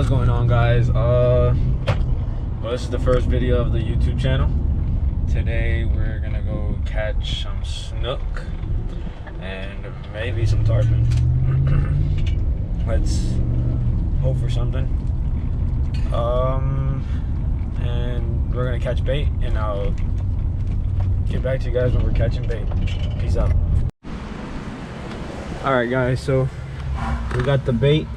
What's going on, guys? Well, this is the first video of the YouTube channel. Today we're gonna go catch some snook and maybe some tarpon. Let's hope for something. And we're gonna catch bait, and I'll get back to you guys when we're catching bait. Peace out. All right, guys, so we got the bait,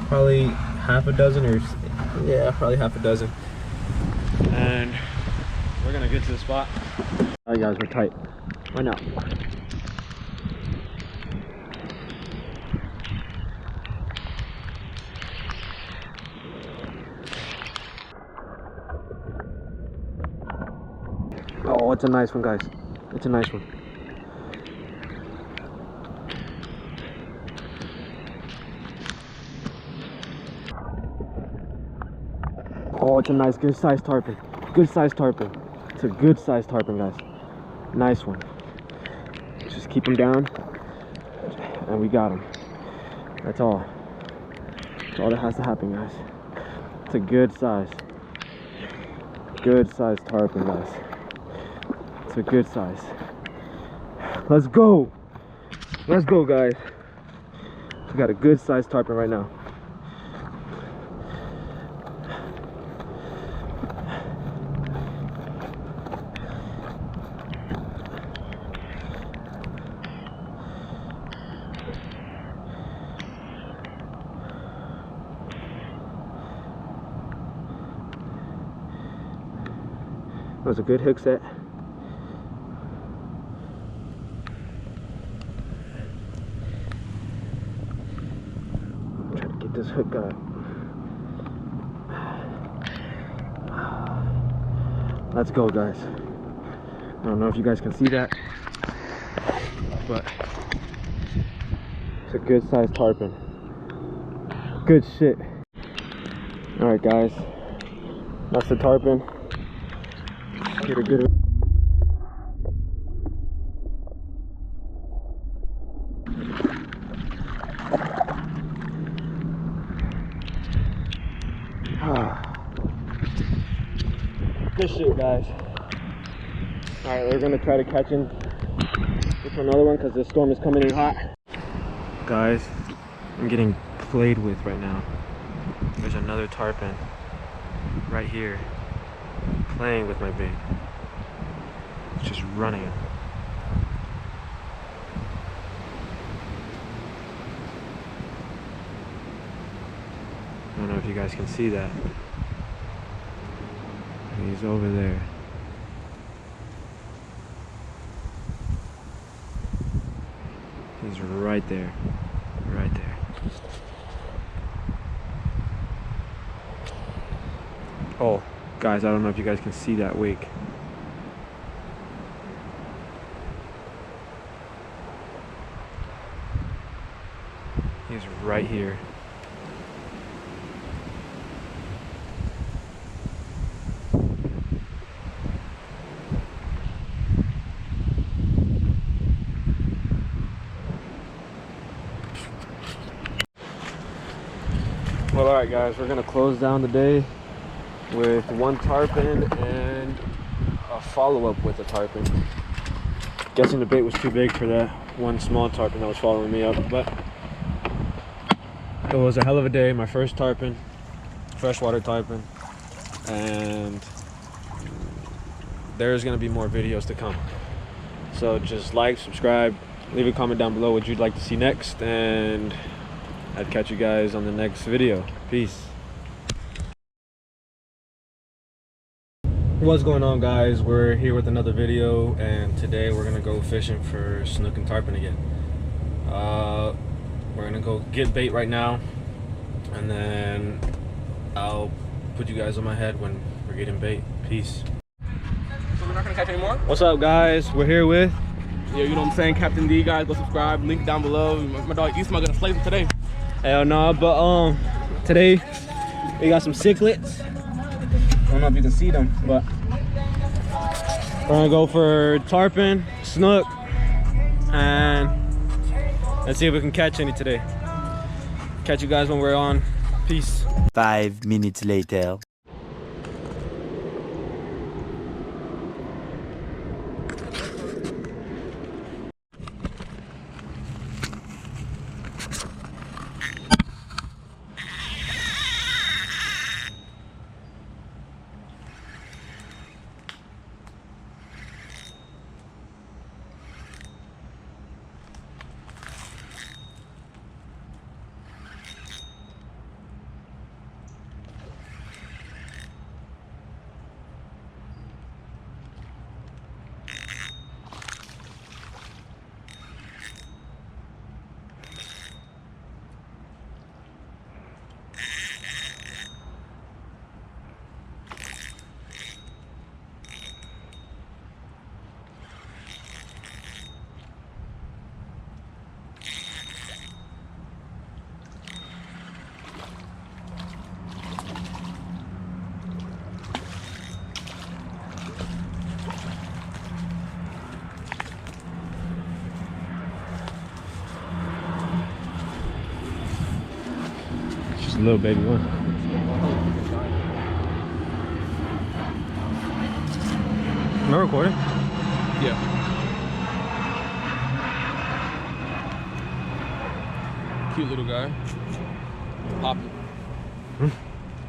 probably half a dozen, or yeah, probably half a dozen, and we're gonna get to the spot. All right, guys, we're tight right now. Oh, it's a nice one, guys. It's a nice one. Oh, it's a nice, good sized tarpon. Good sized tarpon. It's a good sized tarpon, guys. Nice one. Just keep him down, and we got him. That's all. That's all that has to happen, guys. It's a good size. Good sized tarpon, guys. It's a good size. Let's go. Let's go, guys. We got a good sized tarpon right now. That was a good hook set. Try to get this hook up. Let's go, guys. I don't know if you guys can see that, but it's a good sized tarpon. Good shit. All right, guys, that's the tarpon. Get a good. Good shit, guys. Alright, we're gonna try to catch him with another one because the storm is coming in hot. Guys, I'm getting played with right now. There's another tarpon right here playing with my bait. It's just running it. I don't know if you guys can see that. He's over there. He's right there. Right there. Oh, guys, I don't know if you guys can see that wake. He's right here. Well, alright, guys, we're gonna close down the day with one tarpon and a follow-up with a tarpon. Guessing the bait was too big for that one small tarpon that was following me up, but it was a hell of a day. My first tarpon, freshwater tarpon, and there's gonna be more videos to come. So just like, subscribe, leave a comment down below what you'd like to see next, and I'd catch you guys on the next video. Peace. What's going on, guys? We're here with another video, and today we're gonna go fishing for snook and tarpon again. We're gonna go get bait right now, and then I'll put you guys on my head when we're getting bait. Peace. So we're not gonna catch any more? What's up, guys? We're here with, yeah, you know what I'm saying, Captain D. Guys, go subscribe, link down below. My dog Eastma gonna slay them today. hell no, but today we got some cichlids. I don't know if you can see them, but we're gonna go for tarpon, snook, and let's see if we can catch any today. Catch you guys when we're on. Peace. 5 minutes later. Just a little baby one. Am I recording? Yeah. Cute little guy. Pop him.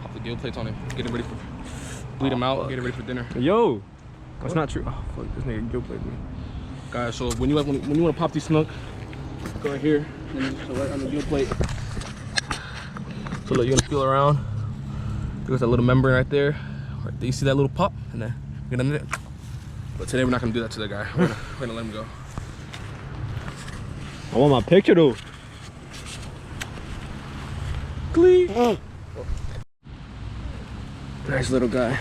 Pop the gill plates on him. Get him ready for. Bleed him out. Get him ready for dinner. Yo, that's not true. Oh fuck, this nigga gill plate me. Guys, so when you want to pop these snook, go right here and then just right on the gill plate. So look, you're gonna feel around. There's that little membrane right there. Right there. You see that little pop, and then you're gonna it. But today we're not gonna do that to the guy. We're gonna let him go. I want my picture though. Glee. Nice little guy.